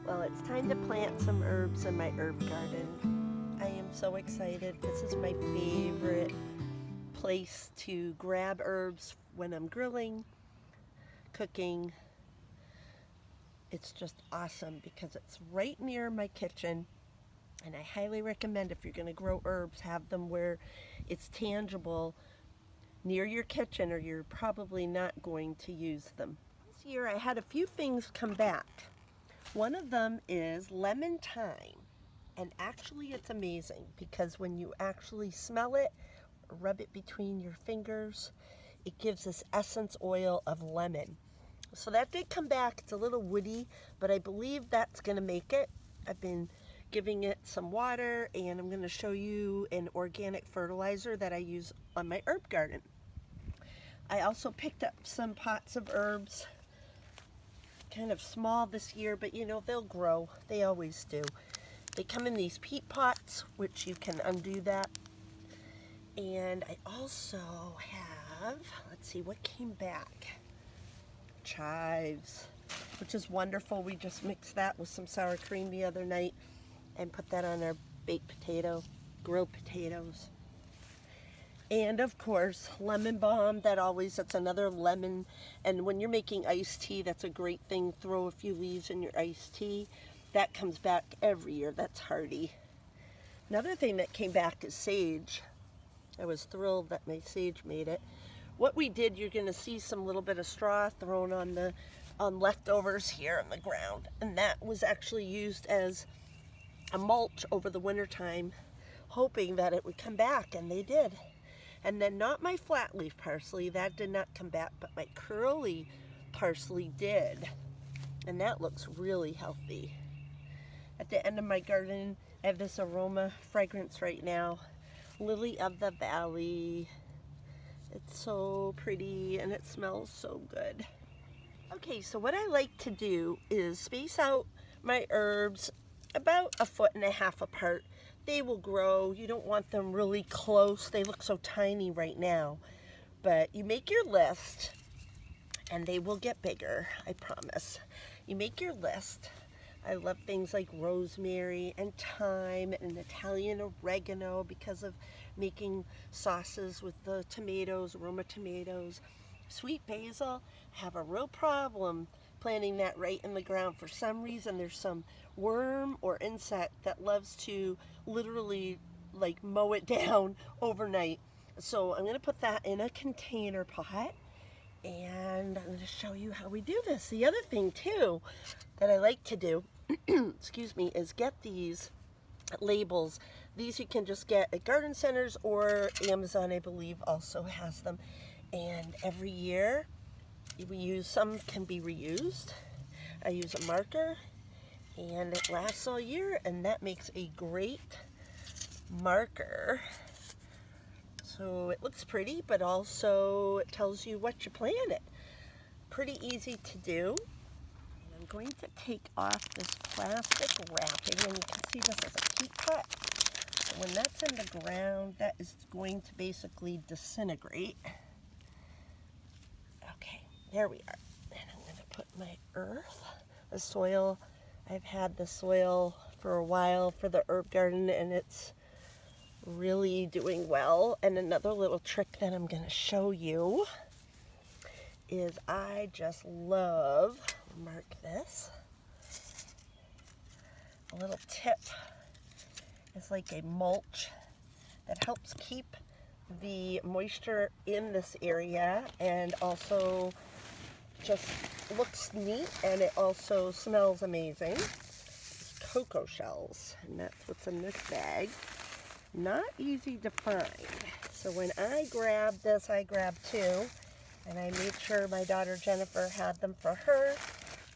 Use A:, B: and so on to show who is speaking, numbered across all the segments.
A: Well, it's time to plant some herbs in my herb garden. I am so excited. This is my favorite place to grab herbs when I'm grilling, cooking. It's just awesome because it's right near my kitchen, and I highly recommend if you're going to grow herbs, have them where it's tangible near your kitchen or you're probably not going to use them. This year I had a few things come back. One of them is lemon thyme, and actually it's amazing because when you actually smell it, rub it between your fingers, it gives this essence oil of lemon. So that did come back. It's a little woody, but I believe that's going to make it. I've been giving it some water, and I'm going to show you an organic fertilizer that I use on my herb garden. I also picked up some pots of herbs, kind of small this year, but you know, they'll grow. They always do. They come in these peat pots, which you can undo that. And I also have, let's see, what came back? Chives, which is wonderful. We just mixed that with some sour cream the other night and put that on our baked potato, grilled potatoes. And of course, lemon balm, that's another lemon. And when you're making iced tea, that's a great thing. Throw a few leaves in your iced tea. That comes back every year. That's hardy. Another thing that came back is sage. I was thrilled that my sage made it. What we did, you're going to see some little bit of straw thrown on leftovers here on the ground. And that was actually used as a mulch over the winter time, hoping that it would come back, and they did. And then not my flat leaf parsley, that did not come back, but my curly parsley did. And that looks really healthy. At the end of my garden, I have this aroma fragrance right now. Lily of the Valley. It's so pretty and it smells so good. Okay, so what I like to do is space out my herbs about 1.5 feet apart. They will grow. You don't want them really close. They look so tiny right now. But you make your list, and they will get bigger, I promise. You make your list. I love things like rosemary and thyme and Italian oregano because of making sauces with the tomatoes, Roma tomatoes. Sweet basil, I have a real problem planting that right in the ground. For some reason, there's some worm or insect that loves to literally like mow it down overnight. So I'm going to put that in a container pot, and I'm going to show you how we do this. The other thing too that I like to do, excuse me, is get these labels. These you can just get at garden centers, or Amazon, I believe, also has them. And every year we use, some can be reused. I use a marker, and it lasts all year, and that makes a great marker. So it looks pretty, but also it tells you what you planted. Pretty easy to do. And I'm going to take off this plastic wrapping, and you can see this is a peat pot. So when that's in the ground, that is going to basically disintegrate. Okay, there we are. And I'm going to put my earth, the soil. I've had the soil for a while for the herb garden, and it's really doing well. And another little trick that I'm going to show you is I just love, mark this, a little tip. It's like a mulch that helps keep the moisture in this area, and also just looks neat, and it also smells amazing. It's cocoa shells, and that's what's in this bag. Not easy to find. So when I grabbed this, I grabbed two, and I made sure my daughter Jennifer had them for her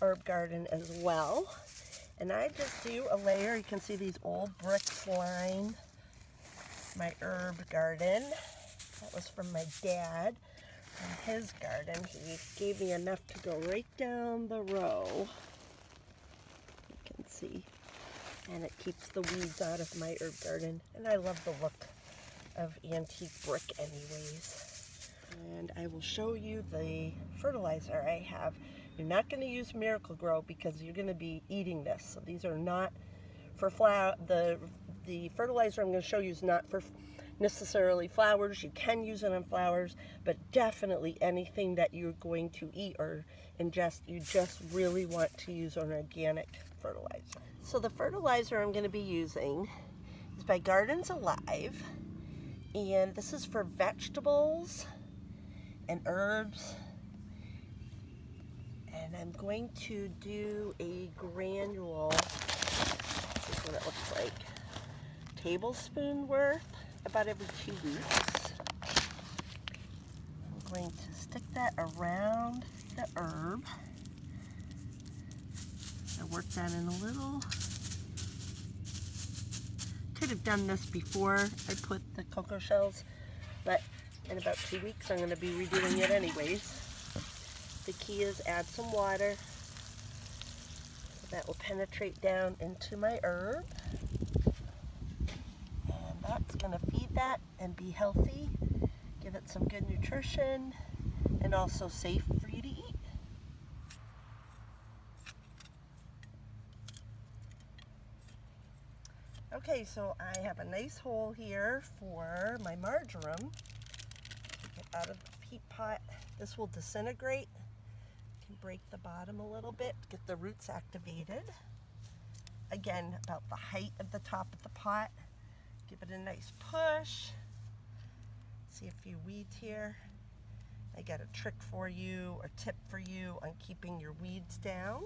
A: herb garden as well. And I just do a layer. You can see these old bricks line my herb garden. That was from my dad, from his garden. He gave me enough to go right down the row. You can see. And it keeps the weeds out of my herb garden. And I love the look of antique brick anyways. And I will show you the fertilizer I have. You're not going to use Miracle Grow because you're going to be eating this. So these are not for flower. The fertilizer I'm going to show you is not for necessarily flowers. You can use it on flowers, but definitely anything that you're going to eat or ingest, you just really want to use an organic fertilizer. So the fertilizer I'm going to be using is by Gardens Alive, and this is for vegetables and herbs. And I'm going to do a granule, this is what it looks like, tablespoon worth, about every 2 weeks. I'm going to stick that around the herb. I work that in a little. Could have done this before I put the cocoa shells, but in about 2 weeks I'm going to be redoing it anyways. The key is add some water so that will penetrate down into my herb. And that's going to feed that and be healthy, give it some good nutrition, and also safe for you to eat. Okay, so I have a nice hole here for my marjoram. Get out of the peat pot. This will disintegrate. Break the bottom a little bit, get the roots activated. Again, about the height of the top of the pot. Give it a nice push. See a few weeds here. I got a trick for you, or tip for you on keeping your weeds down.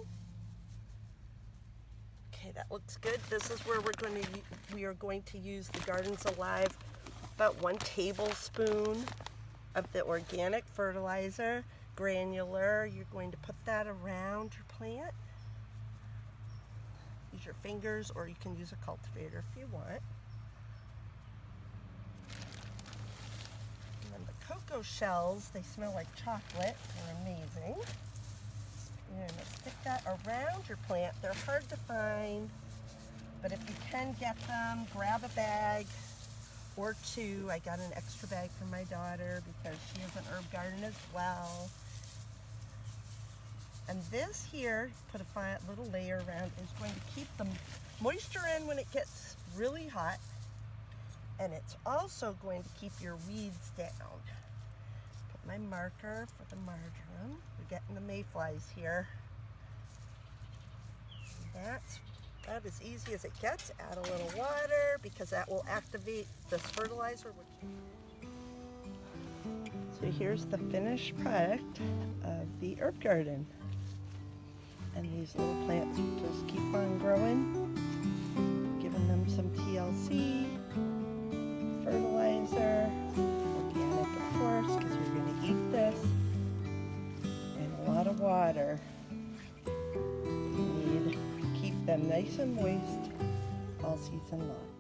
A: Okay, that looks good. This is where we are going to use the Gardens Alive, about 1 tablespoon of the organic fertilizer. Granular, you're going to put that around your plant. Use your fingers, or you can use a cultivator if you want. And then the cocoa shells, they smell like chocolate. They're amazing. You're going to stick that around your plant. They're hard to find, but if you can get them, grab a bag or 2. I got an extra bag for my daughter because she has an herb garden as well. And this here, put a fine little layer around, is going to keep the moisture in when it gets really hot. And it's also going to keep your weeds down. Put my marker for the marjoram. We're getting the mayflies here. That's about as easy as it gets. Add a little water because that will activate this fertilizer. So here's the finished product of the herb garden. And these little plants just keep on growing, giving them some TLC, fertilizer, organic of course, because we're going to eat this, and a lot of water. You need to keep them nice and moist all season long.